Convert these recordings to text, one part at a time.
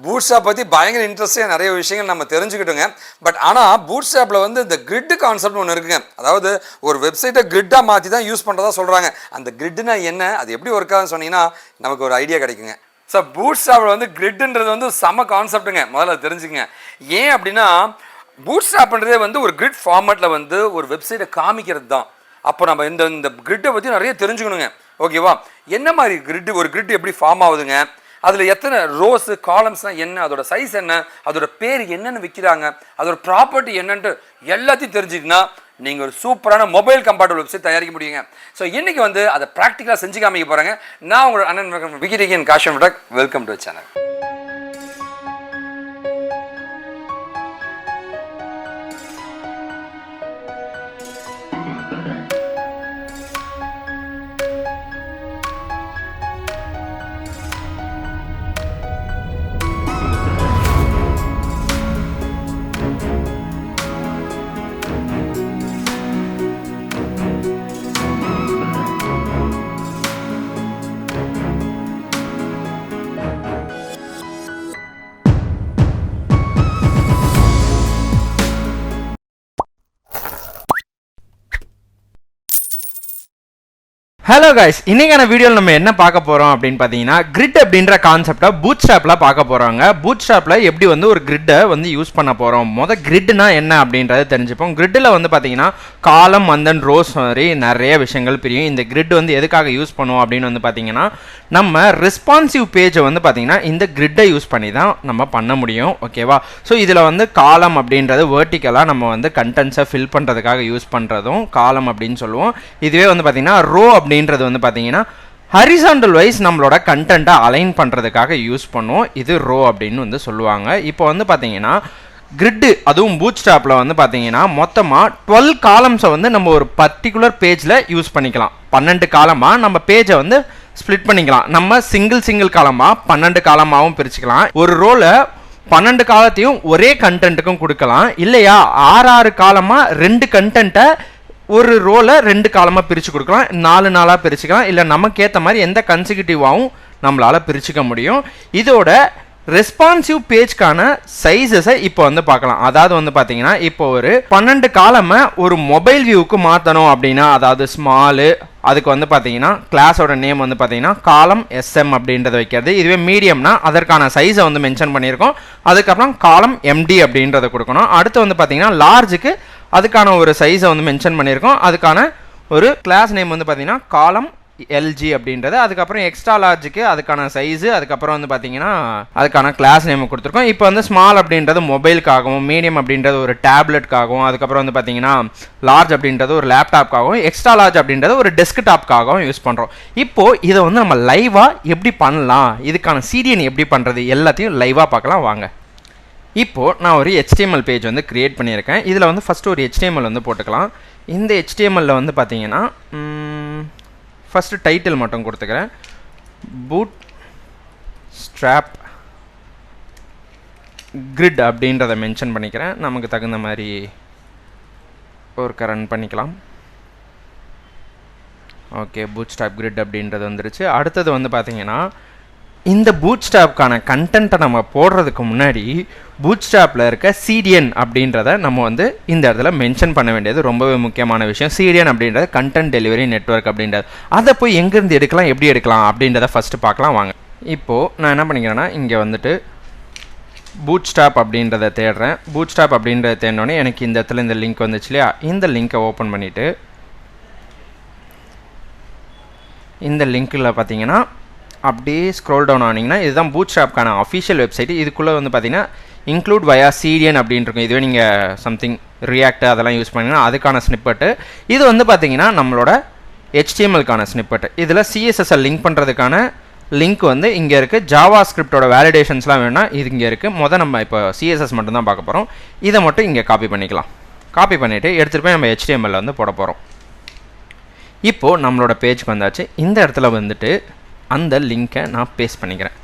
Bootstrap பற்றி பயங்கர இன்ட்ரெஸ்டிங்காக நிறைய விஷயங்கள் நம்ம தெரிஞ்சுக்கிட்டோங்க. பட் ஆனால் பூட்ஸ்ட்ராப்பில் வந்து இந்த கிரிட் கான்செப்ட் ஒன்று இருக்குங்க. அதாவது ஒரு வெப்சைட்டை கிரிட்டாக மாற்றி தான் யூஸ் பண்ணுறதா சொல்கிறாங்க. அந்த கிரிட்னா என்ன, அது எப்படி ஒர்க் ஆகுதுன்னு சொன்னீங்கன்னா நமக்கு ஒரு ஐடியா கிடைக்குங்க. ஸோ பூட்ஸ்ட்ராப்பில் வந்து கிரிட்ன்றது வந்து செம கான்செப்ட்டுங்க. முதல்ல தெரிஞ்சுக்கங்க. ஏன் அப்படின்னா பூட்ஸ்ட்ராப்ன்றதே வந்து ஒரு கிரிட் ஃபார்மேட்டில் வந்து ஒரு வெப்சைட்டை காமிக்கிறது தான். அப்போ நம்ம இந்த கிரிட்டை பற்றி நிறைய தெரிஞ்சுக்கணுங்க. ஓகேவா? என்ன மாதிரி கிரிட், ஒரு கிரிட் எப்படி ஃபார்ம் ஆகுதுங்க, அதில் எத்தனை ரோஸு காலம்ஸ்னால் என்ன, அதோட சைஸ் என்ன, அதோட பேர் என்னென்னு விற்கிறாங்க, அதோட ப்ராப்பர்ட்டி என்னன்ட்டு எல்லாத்தையும் தெரிஞ்சுக்கிட்டீங்கன்னா நீங்கள் ஒரு சூப்பரான மொபைல் கம்பேட்டபிள் வெப்சைட் தயாரிக்க முடியுங்க. ஸோ இன்றைக்கி வந்து அதை ப்ராக்டிக்கலாக செஞ்சு காமிக்க போகிறாங்க. நான் உங்களோட அண்ணன் விக்கிடிகன் காஷம் விடாக். Welcome to channel. Hello guys, இன்னைக்கான வீடியோவில் நம்ம என்ன பார்க்க போகிறோம் அப்படின்னு பார்த்தீங்கன்னா கிரிட் அப்படின்ற கான்செப்டை பூட்ஸ்ட்ராப்பில் பார்க்க போகிறாங்க. பூட்ஸ்ட்ராப்பில் எப்படி வந்து ஒரு கிரிட்டை வந்து யூஸ் பண்ண போகிறோம், கிரிட்னா என்ன அப்படின்றத தெரிஞ்சுப்போம். கிரிட்டில் வந்து பார்த்தீங்கன்னா காலம் அண்ட் ரோஸ் மாதிரி நிறைய விஷயங்கள் பிரியும். இந்த கிரிட் வந்து எதுக்காக யூஸ் பண்ணுவோம் அப்படின்னு வந்து பார்த்தீங்கன்னா நம்ம ரெஸ்பான்சிவ் பேஜை வந்து பார்த்தீங்கன்னா இந்த கிரிட்டை யூஸ் பண்ணி தான் நம்ம பண்ண முடியும். ஓகேவா? ஸோ இதில் வந்து காலம் அப்படின்றது வேர்ட்டிக்கலாக நம்ம வந்து கண்டென்ட்ஸை ஃபில் பண்ணுறதுக்காக யூஸ் பண்ணுறதும் காலம் அப்படின்னு சொல்லுவோம். இதுவே வந்து பார்த்தீங்கன்னா ரோ அப்படின்றது வந்து பார்த்தீங்கன்னா ஹரிசாண்டல் வைஸ் நம்மளோட கண்டென்ட்டை அலைன் பண்ணுறதுக்காக யூஸ் பண்ணுவோம். இது ரோ அப்படின்னு வந்து சொல்லுவாங்க. இப்போ வந்து பார்த்தீங்கன்னா கிரிட்டு, அதுவும் பூட்ஸ்ட்ராப்பில் வந்து பார்த்தீங்கன்னா மொத்தமாக 12 காலம்ஸை வந்து நம்ம ஒரு பர்டிகுலர் பேஜில் யூஸ் பண்ணிக்கலாம். 12 காலமாக நம்ம பேஜை வந்து ஸ்ப்ளிட் பண்ணிக்கலாம். நம்ம சிங்கிள் காலமாக 12 காலமாகவும் பிரிச்சுக்கலாம். ஒரு ரோல 12 காலத்தையும் ஒரே கண்டென்ட்டுக்கும் கொடுக்கலாம். இல்லையா 6 காலமாக 2 கண்டென்ட்டை ஒரு ரோல 2 காலமாக பிரித்து கொடுக்கலாம். 4 நாளாக பிரிச்சுக்கலாம். இல்லை நமக்கு ஏற்ற மாதிரி எந்த கன்சிக்யூட்டிவாகவும் நம்மளால் பிரிச்சுக்க முடியும். இதோட ரெஸ்பான்சிவ் பேஜ்க்கான சைஸஸை இப்போ வந்து பார்க்கலாம். அதாவது வந்து பார்த்தீங்கன்னா இப்போ ஒரு 12 காலமை ஒரு மொபைல் வியூவுக்கு மாற்றணும் அப்படின்னா, அதாவது ஸ்மாலு, அதுக்கு வந்து பார்த்தீங்கன்னா கிளாஸோட நேம் வந்து பார்த்தீங்கன்னா காலம் SM அப்படின்றத வைக்கிறது. இதுவே மீடியம்னா அதற்கான சைஸை வந்து மென்ஷன் பண்ணியிருக்கோம். அதுக்கப்புறம் காலம் MD அப்படின்றத கொடுக்கணும். அடுத்து வந்து பார்த்தீங்கன்னா லார்ஜுக்கு அதுக்கான ஒரு சைஸை வந்து மென்ஷன் பண்ணியிருக்கோம். அதுக்கான ஒரு கிளாஸ் நேம் வந்து பார்த்தீங்கன்னா காலம் LG அப்படின்றது. அதுக்கப்புறம் எக்ஸ்ட்ரா லார்ஜுக்கு அதுக்கான சைஸு, அதுக்கப்புறம் வந்து பார்த்தீங்கன்னா அதுக்கான கிளாஸ் நேம் கொடுத்துருக்கோம். இப்போ வந்து ஸ்மால் அப்படின்றது மொபைலுக்காகவும், மீடியம் அப்படின்றது ஒரு டேப்லெட்காகவும், அதுக்கப்புறம் வந்து பார்த்தீங்கன்னா லார்ஜ் அப்படின்றது ஒரு லேப்டாப்காகவும், எக்ஸ்ட்ரா லார்ஜ் அப்படின்றது ஒரு டெஸ்க்டாப்காகவும் யூஸ் பண்ணுறோம். இப்போது இதை வந்து நம்ம லைவாக எப்படி பண்ணலாம், இதுக்கான CDN எப்படி பண்ணுறது எல்லாத்தையும் லைவாக பார்க்கலாம் வாங்க. இப்போது நான் ஒரு HTML பேஜ் வந்து க்ரியேட் பண்ணியிருக்கேன். இதில் வந்து ஃபஸ்ட்டு ஒரு HTML வந்து போட்டுக்கலாம். இந்த HTMLல வந்து பார்த்தீங்கன்னா ஃபஸ்ட்டு டைட்டில் மட்டும் கொடுத்துக்கிறேன். பூட் ஸ்ட்ராப் கிரிட் அப்படின்றத மென்ஷன் பண்ணிக்கிறேன். நமக்கு தகுந்த மாதிரி ஒரு ரன் பண்ணிக்கலாம். ஓகே, பூட் ஸ்ட்ராப் கிரிட் அப்படின்றது வந்துருச்சு. அடுத்தது வந்து பார்த்தீங்கன்னா இந்த பூட்ஸ்ட்ராப்கான கண்டென்ட்டை நம்ம போடுறதுக்கு முன்னாடி பூட்ஸ்ட்ராப்பில் இருக்க CDN அப்படின்றத நம்ம வந்து இந்த இடத்துல மென்ஷன் பண்ண வேண்டியது ரொம்பவே முக்கியமான விஷயம். CDN அப்படின்றது கண்டென்ட் டெலிவரி நெட்வொர்க் அப்படின்றது. அதை போய் எங்கேருந்து எடுக்கலாம், எப்படி எடுக்கலாம் அப்படின்றத ஃபஸ்ட்டு பார்க்கலாம் வாங்க. இப்போது நான் என்ன பண்ணிக்கிறேன்னா இங்கே வந்துட்டு பூட்ஸ்ட்ராப் அப்படின்றத தேடுறேன். பூட்ஸ்ட்ராப் அப்படின்றத தேடினோடனே எனக்கு இந்த இடத்துல இந்த லிங்க் வந்துச்சு இல்லையா, இந்த லிங்க்கை ஓப்பன் பண்ணிவிட்டு இந்த லிங்க்கில் பார்த்தீங்கன்னா அப்படியே ஸ்க்ரோல் டவுன் ஆனிங்கன்னா இதுதான் பூட்ஸ்ட்ராப்கான அஃபிஷியல் வெப்சைட். இதுக்குள்ளே வந்து பார்த்தீங்கன்னா இன்க்ளூட் வயா CDN அப்படின்னு இருக்கும். இதுவே நீங்கள் சம்திங் ரியாக்ட் அதெல்லாம் யூஸ் பண்ணிங்கன்னா அதுக்கான ஸ்னிப்பெட்டு. இது வந்து பார்த்தீங்கன்னா நம்மளோட HTMLக்கான ஸ்னிப்பெட்டு. இதில் CSSL லிங்க் பண்ணுறதுக்கான லிங்க் வந்து இங்கே இருக்குது. ஜாவா ஸ்கிரிப்டோட வேலிடேஷன்ஸ்லாம் வேணும்னா இது இங்கே இருக்குது. நம்ம இப்போ CSS மட்டும்தான் பார்க்க போகிறோம். இதை மட்டும் இங்கே காப்பி பண்ணிக்கலாம். காப்பி பண்ணிவிட்டு எடுத்துகிட்டு போய் நம்ம HTML வந்து போட போகிறோம். இப்போது நம்மளோட பேஜ்க்கு வந்தாச்சு. இந்த இடத்துல வந்துட்டு அந்த லிங்க்கை நான் பேஸ்ட் பண்ணிக்கிறேன்.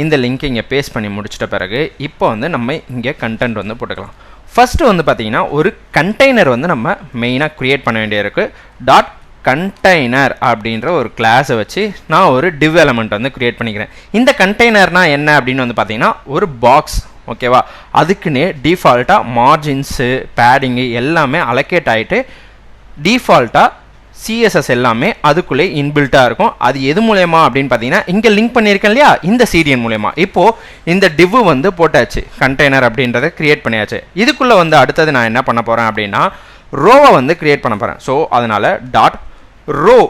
இந்த லிங்க்கை இங்கே பேஸ்ட் பண்ணி முடிச்சிட்ட பிறகு இப்போ வந்து நம்ம இங்கே கண்டென்ட் வந்து போட்டுக்கலாம். ஃபஸ்ட்டு வந்து பார்த்தீங்கன்னா ஒரு கண்டெய்னர் வந்து நம்ம மெயினாக க்ரியேட் பண்ண வேண்டிய இருக்குது. கண்டெய்னர் அப்படின்ற ஒரு கிளாஸை வச்சு நான் ஒரு div எலமெண்ட் வந்து கிரியேட் பண்ணிக்கிறேன். இந்த கண்டெய்னர்னா என்ன அப்படின்னு வந்து பார்த்தீங்கன்னா ஒரு பாக்ஸ், ஓகேவா? அதுக்குன்னே டிஃபால்ட்டாக மார்ஜின்ஸு பேடிங்கு எல்லாமே அலோகேட் ஆகிட்டு டிஃபால்ட்டாக சிஎஸ்எஸ் எல்லாமே அதுக்குள்ளே இன்பில்ட்டாக இருக்கும். அது எது மூலயமா அப்படின்னு பார்த்தீங்கன்னா இங்கே லிங்க் பண்ணியிருக்கேன் இல்லையா, இந்த CDN மூலயமா. இப்போது இந்த div வந்து போட்டாச்சு, கண்டெய்னர் அப்படின்றத கிரியேட் பண்ணியாச்சு. இதுக்குள்ளே வந்து அடுத்தது நான் என்ன பண்ண போகிறேன் அப்படின்னா ரோவை வந்து கிரியேட் பண்ண போகிறேன். ஸோ அதனால் டாட் ரோ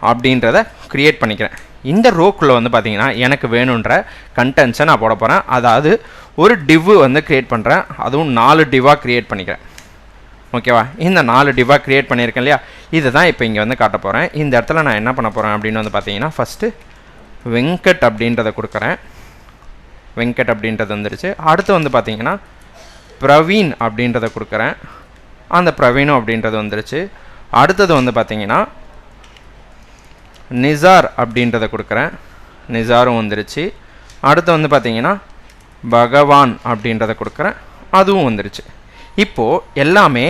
அப்படின்றத கிரியேட் பண்ணிக்கிறேன். இந்த ரோக்குள்ளே வந்து பார்த்தீங்கன்னா எனக்கு வேணுன்ற கண்டென்ட்ஸை நான் போட போகிறேன். அதாவது ஒரு div வந்து கிரியேட் பண்ணுறேன், அதுவும் 4 டிவ்வாக கிரியேட் பண்ணிக்கிறேன், ஓகேவா? இந்த 4 டிவ்வாக கிரியேட் பண்ணியிருக்கேன் இல்லையா, இதை தான் இப்போ இங்கே வந்து காட்ட போகிறேன். இந்த இடத்துல நான் என்ன பண்ண போகிறேன் அப்படின்னு வந்து பார்த்தீங்கன்னா ஃபஸ்ட்டு வெங்கட் அப்படின்றத கொடுக்குறேன். வெங்கட் அப்படின்றது வந்துருச்சு. அடுத்து வந்து பார்த்தீங்கன்னா பிரவீன் அப்படின்றத கொடுக்குறேன். அந்த பிரவீனும் அப்படின்றது வந்துருச்சு. அடுத்தது வந்து பார்த்தீங்கன்னா நிசார் அப்படின்றத கொடுக்குறேன். நிசாரும் வந்துருச்சு. அடுத்து வந்து பார்த்தீங்கன்னா பகவான் அப்படின்றத கொடுக்குறேன். அதுவும் வந்துருச்சு. இப்போது எல்லாமே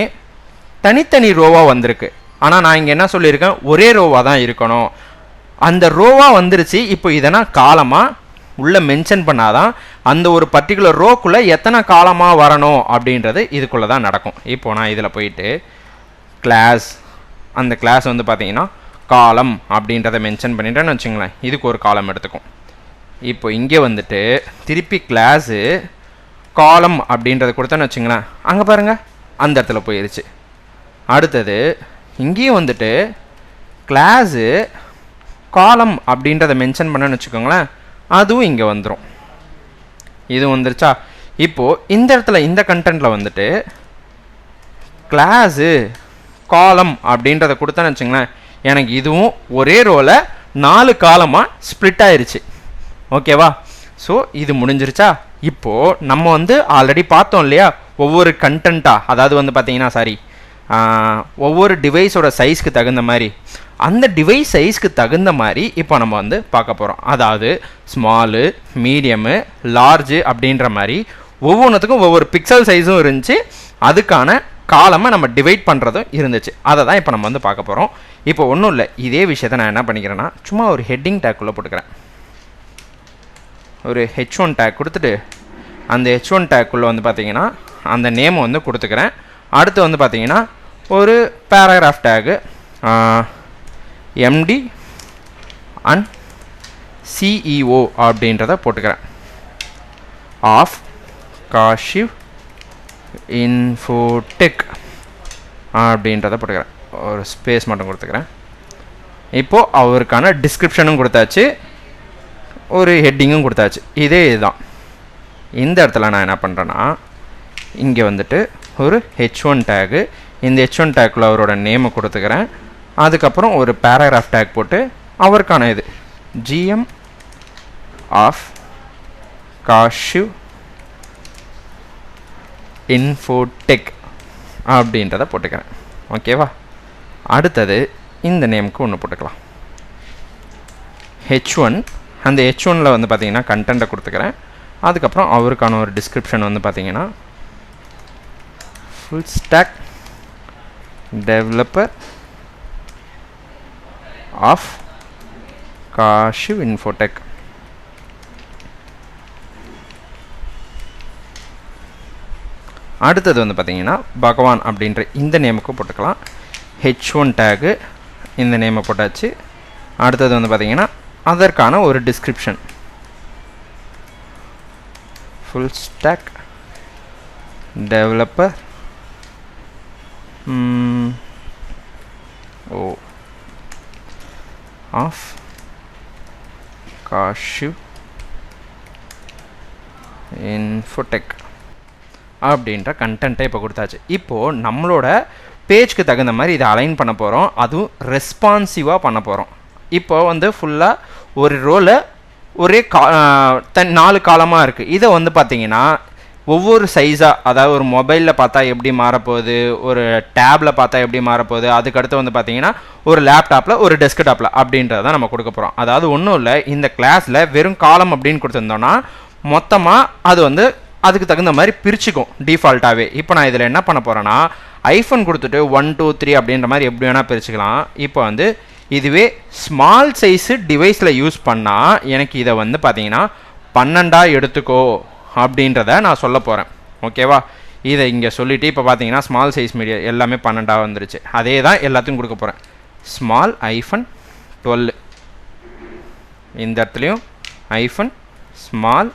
தனித்தனி ரோவாக வந்திருக்கு. ஆனால் நான் இங்கே என்ன சொல்லியிருக்கேன், ஒரே ரோவாக தான் இருக்கணும். அந்த ரோவாக வந்துருச்சு. இப்போ இதை நான் காலமாக உள்ளே மென்ஷன் பண்ணாதான் அந்த ஒரு பர்டிகுலர் ரோக்குள்ளே எத்தனை காலமாக வரணும் அப்படின்றது இதுக்குள்ளே தான் நடக்கும். இப்போது நான் இதில் போயிட்டு கிளாஸ், அந்த கிளாஸ் வந்து பார்த்தீங்கன்னா காலம் அப்படின்றத மென்ஷன் பண்ணிட்டேன்னு வச்சுங்களேன், இதுக்கு ஒரு காலம் எடுத்துக்கும். இப்போ இங்கே வந்துட்டு திருப்பி கிளாஸு காலம் அப்படின்றத கொடுத்தேன்னு வச்சுங்களேன், அங்கே பாருங்கள் அந்த இடத்துல போயிடுச்சு. அடுத்தது இங்கேயும் வந்துட்டு கிளாஸு காலம் அப்படின்றத மென்ஷன் பண்ணேன்னு வச்சுக்கோங்களேன், அதுவும் இங்கே வந்துடும். இது வந்துருச்சா? இப்போது இந்த இடத்துல இந்த கண்டென்ட்டில் வந்துட்டு கிளாஸு காலம் அப்படின்றத கொடுத்தேன்னு வச்சுங்களேன், எனக்கு இதுவும் ஒரே ரோவில் 4 காலமாக ஸ்ப்ளிட் ஆயிடுச்சு, ஓகேவா? ஸோ இது முடிஞ்சிருச்சா? இப்போது நம்ம வந்து ஆல்ரெடி பார்த்தோம் இல்லையா, ஒவ்வொரு கண்டென்ட்டாக, அதாவது வந்து பார்த்தீங்கன்னா ஒவ்வொரு டிவைஸோட சைஸ்க்கு தகுந்த மாதிரி, அந்த டிவைஸ் சைஸ்க்கு தகுந்த மாதிரி இப்போ நம்ம வந்து பார்க்க போகிறோம். அதாவது ஸ்மாலு, மீடியமு, லார்ஜு அப்படின்ற மாதிரி ஒவ்வொன்றுத்துக்கும் ஒவ்வொரு பிக்சல் சைஸும் இருந்துச்சு. அதுக்கான காலமாக நம்ம டிவைட் பண்ணுறதும் இருந்துச்சு. அதை தான் இப்போ நம்ம வந்து பார்க்க போகிறோம். இப்போ ஒன்றும் இல்லை, இதே விஷயத்தை நான் என்ன பண்ணிக்கிறேன்னா சும்மா ஒரு ஹெட்டிங் டேக்குள்ளே போட்டுக்கிறேன். ஒரு H1 டேக் கொடுத்துட்டு அந்த H1 டேக்குள்ளே வந்து பார்த்தீங்கன்னா அந்த நேமை வந்து கொடுத்துக்கிறேன். அடுத்து வந்து பார்த்தீங்கன்னா ஒரு paragraph tag MD and CEO அப்படின்றத போட்டுக்கிறேன். ஆஃப் காஷிவ் இன்ஃபோடெக் அப்படின்றத போட்டுக்கிறேன். ஒரு ஸ்பேஸ் மட்டும் கொடுத்துக்கிறேன். இப்போது அவருக்கான டிஸ்கிரிப்ஷனும் கொடுத்தாச்சு, ஒரு ஹெட்டிங்கும் கொடுத்தாச்சு. இதே இதுதான். இந்த இடத்துல நான் என்ன பண்ணுறேன்னா இங்கே வந்துட்டு ஒரு H1 டேகு, இந்த H1 டேக்குள்ள அவரோட நேமை கொடுத்துக்கிறேன். அதுக்கப்புறம் ஒரு பேராகிராஃப் டேக் போட்டு அவருக்கான இது GM ஆஃப் காஷிவ் இன்ஃபோடெக் அப்படின்றத போட்டுக்கிறேன், ஓகேவா? அடுத்தது இந்த நேமுக்கு ஒன்று போட்டுக்கலாம், H1. அந்த H1ல் வந்து பார்த்தீங்கன்னா கண்டென்ட்டை கொடுத்துக்கிறேன். அதுக்கப்புறம் அவருக்கான ஒரு டிஸ்கிரிப்ஷன் வந்து பார்த்தீங்கன்னா full stack developer of Kashiv Infotech. அடுத்தது வந்து பார்த்தீங்கன்னா பகவான் அப்படின்ற இந்த நேமுக்கு போட்டுக்கலாம். H1 டேகு இந்த நேமை போட்டாச்சு. அடுத்தது வந்து பார்த்தீங்கன்னா அதற்கான ஒரு description full stack developer of Kashiv Infotech அப்படின்ற கண்டென்ட்டை இப்போ கொடுத்தாச்சு. இப்போது நம்மளோட பேஜ்க்கு தகுந்த மாதிரி இதை அலைன் பண்ண போகிறோம், அதுவும் ரெஸ்பான்சிவாக பண்ண போகிறோம். இப்போ வந்து ஃபுல்லாக ஒரு ரோல ஒரே 4 காலமாக இருக்குது. இதை வந்து பார்த்தீங்கன்னா ஒவ்வொரு சைஸாக, அதாவது ஒரு மொபைலில் பார்த்தா எப்படி மாறப்போகுது, ஒரு டேப்பில் பார்த்தா எப்படி மாறப்போகுது, அதுக்கடுத்து வந்து பார்த்தீங்கன்னா ஒரு லேப்டாப்பில் ஒரு டெஸ்க்டாப்பில் அப்படின்றத நம்ம கொடுக்க போகிறோம். அதாவது ஒன்றும் இல்லை, இந்த கிளாஸில் வெறும் காலம் அப்படின்னு கொடுத்துருந்தோன்னா மொத்தமாக அது வந்து அதுக்கு தகுந்த மாதிரி பிரிச்சுக்கும் டிஃபால்ட்டாகவே. இப்போ நான் இதில் என்ன பண்ண போகிறேன்னா ஐஃபன் கொடுத்துட்டு 1 2 3 அப்படின்ற மாதிரி எப்படி வேணால் பிரிச்சுக்கலாம். இப்போ வந்து இதுவே ஸ்மால் சைஸு டிவைஸில் யூஸ் பண்ணால் எனக்கு இதை வந்து பார்த்தீங்கன்னா 12 எடுத்துக்கோ அப்படின்றத நான் சொல்ல போகிறேன். ஓகேவா, இதை இங்கே சொல்லிவிட்டு இப்போ பார்த்தீங்கன்னா ஸ்மால் சைஸ் மீடியா எல்லாமே 12 வந்துருச்சு. அதே தான் எல்லாத்தையும் கொடுக்க போகிறேன். ஸ்மால் -12 இந்த இடத்துலையும் ஸ்மால்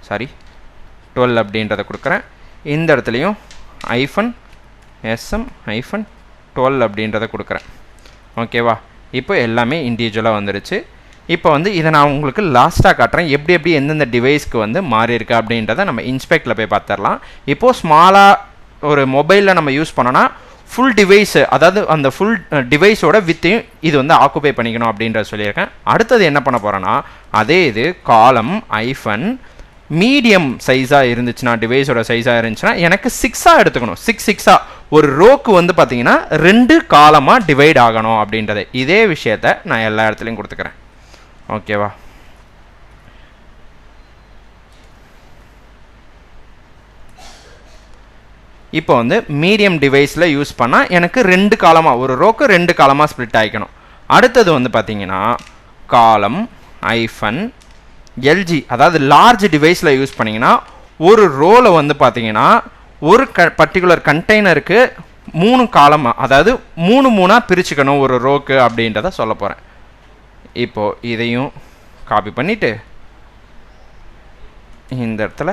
12 அப்படின்றத கொடுக்குறேன். இந்த இடத்துலையும் SM-12 அப்படின்றத கொடுக்குறேன். ஓகேவா, இப்போ எல்லாமே இண்டிவிஜுவலாக வந்துருச்சு. இப்போ வந்து இதை நான் உங்களுக்கு லாஸ்ட்டாக காட்டுறேன், எப்படி எந்தெந்த டிவைஸ்க்கு வந்து மாறி இருக்கு அப்படின்றத நம்ம இன்ஸ்பெக்டில் போய் பார்த்துடலாம். இப்போது ஸ்மாலாக ஒரு மொபைலில் நம்ம யூஸ் பண்ணோன்னா ஃபுல் டிவைஸு, அதாவது அந்த ஃபுல் டிவைஸோட வித்தையும் இது வந்து ஆக்குபை பண்ணிக்கணும் அப்படின்றத சொல்லியிருக்கேன். அடுத்தது என்ன பண்ண போகிறேன்னா, அதே இது காலம் ஐஃபன் மீடியம் சைஸாக இருந்துச்சுன்னா, டிவைஸோட சைஸாக இருந்துச்சுன்னா எனக்கு 6 எடுத்துக்கணும். 6 ஒரு ரோக்கு வந்து பார்த்தீங்கன்னா 2 காலமாக டிவைட் ஆகணும் அப்படின்றது. இதே விஷயத்த நான் எல்லா இடத்துலையும் கொடுத்துக்கிறேன். ஓகேவா, இப்போ வந்து மீடியம் டிவைஸில் யூஸ் பண்ணால் எனக்கு 2 காலமாக, ஒரு ரோக்கு 2 காலமாக ஸ்ப்ளிட் ஆகிக்கணும். அடுத்தது வந்து பார்த்தீங்கன்னா காலம் ஐஃபன் எல்ஜி, அதாவது லார்ஜ் டிவைஸில் யூஸ் பண்ணிங்கன்னா ஒரு ரோவில் வந்து பார்த்தீங்கன்னா ஒரு பர்டிகுலர் கண்டெய்னருக்கு 3 காலமாக, அதாவது 3 பிரிச்சுக்கணும் ஒரு ரோக்கு அப்படின்றத சொல்ல போகிறேன். இப்போது இதையும் காப்பி பண்ணிவிட்டு இந்த இடத்துல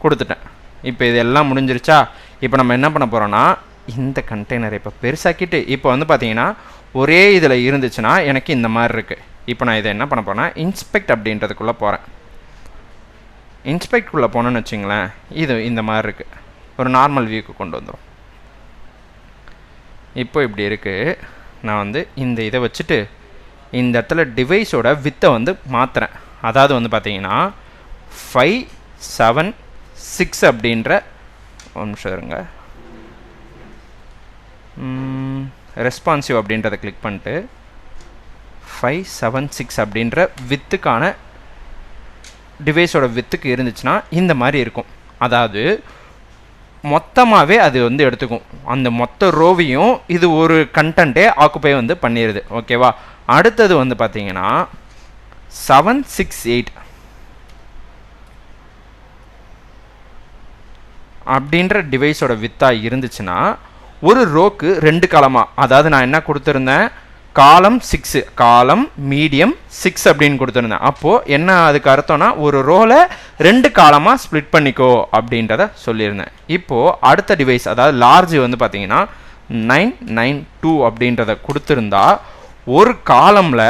கொடுத்துட்டேன். இப்போ இதெல்லாம் முடிஞ்சிருச்சா? இப்போ நம்ம என்ன பண்ண போகிறோன்னா, இந்த கண்டெய்னரை இப்போ பெருசாக்கிட்டு இப்போ வந்து பார்த்தீங்கன்னா ஒரே இதில் இருந்துச்சுன்னா எனக்கு இந்த மாதிரி இருக்குது. இப்போ நான் இதை என்ன பண்ண போகிறேன்னா இன்ஸ்பெக்ட் அப்படின்றதுக்குள்ளே போகிறேன். இன்ஸ்பெக்ட்குள்ளே போனோன்னு வச்சுங்களேன், இது இந்த மாதிரி இருக்குது, ஒரு நார்மல் வியூக்கு கொண்டு வந்துடும். இப்போ இப்படி இருக்குது. நான் வந்து இந்த இதை வச்சுட்டு இந்த இடத்துல டிவைஸோட வித்தை வந்து மாற்றுறேன். அதாவது வந்து பார்த்தீங்கன்னா 5 7 6 அப்படின்ற ஒரு நிமிஷம் இருங்க, ரெஸ்பான்சிவ் அப்படின்றத கிளிக் பண்ணிட்டு 5 7 6 அப்படின்ற வித்துக்கான டிவைஸோட வித்துக்கு இருந்துச்சுன்னா இந்த மாதிரி இருக்கும். அதாவது மொத்தமாகவே அது வந்து எடுத்துக்கும், அந்த மொத்த ரோவையும் இது ஒரு கண்டென்ட்டே ஆக்குப்பை வந்து பண்ணிடுது. ஓகேவா, அடுத்தது வந்து பார்த்தீங்கன்னா 7 6 8 அப்படின்ற டிவைஸோட வித்தாக இருந்துச்சுன்னா ஒரு ரோக்கு 2 காலமாக, அதாவது நான் என்ன கொடுத்துருந்தேன், காலம் 6 காலம் மீடியம் 6 அப்படின்னு கொடுத்துருந்தேன். அப்போது என்ன அதுக்கு அர்த்தம்னா ஒரு ரோலை 2 காலமாக ஸ்ப்ளிட் பண்ணிக்கோ அப்படின்றத சொல்லியிருந்தேன். இப்போது அடுத்த டிவைஸ், அதாவது லார்ஜ் வந்து பார்த்தீங்கன்னா 9 9 2 அப்படின்றத கொடுத்துருந்தா ஒரு காலமில்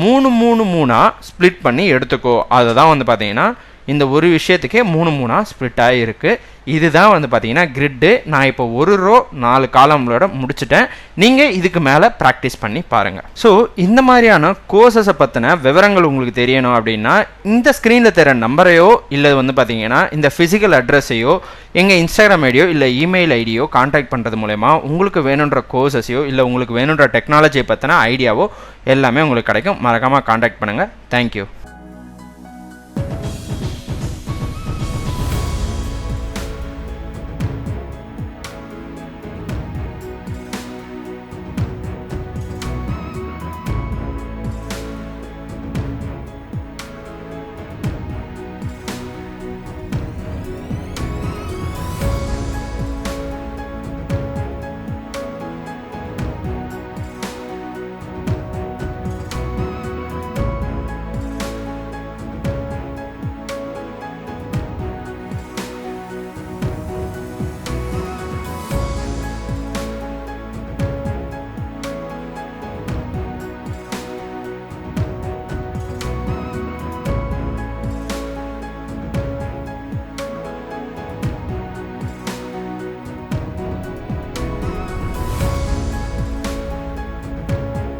3 ஸ்ப்ளிட் பண்ணி எடுத்துக்கோ. அதுதான் வந்து பார்த்தீங்கன்னா இந்த ஒரு விஷயத்துக்கே 3 ஸ்ப்ளிட் ஆகிருக்கு. இதுதான் வந்து பார்த்தீங்கன்னா கிரிட்டு. நான் இப்போ ஒரு ரோ 4 காலங்களோட முடிச்சுட்டேன். நீங்கள் இதுக்கு மேலே ப்ராக்டிஸ் பண்ணி பாருங்கள். ஸோ இந்த மாதிரியான கோர்சஸை பற்றின விவரங்கள் உங்களுக்கு தெரியணும் அப்படின்னா இந்த ஸ்க்ரீனில் தர நம்பரையோ இல்லை வந்து பார்த்தீங்கன்னா இந்த ஃபிசிக்கல் அட்ரஸையோ எங்கள் இன்ஸ்டாகிராம் ஐடியோ இல்லை இமெயில் ஐடியோ கான்டாக்ட் பண்ணுறது மூலமா உங்களுக்கு வேணுன்ற கோர்சஸையோ இல்லை உங்களுக்கு வேணுன்ற டெக்னாலஜியை பற்றின ஐடியாவோ எல்லாமே உங்களுக்கு கிடைக்கும். மறக்காமல் கான்டாக்ட் பண்ணுங்கள். தேங்க்யூ.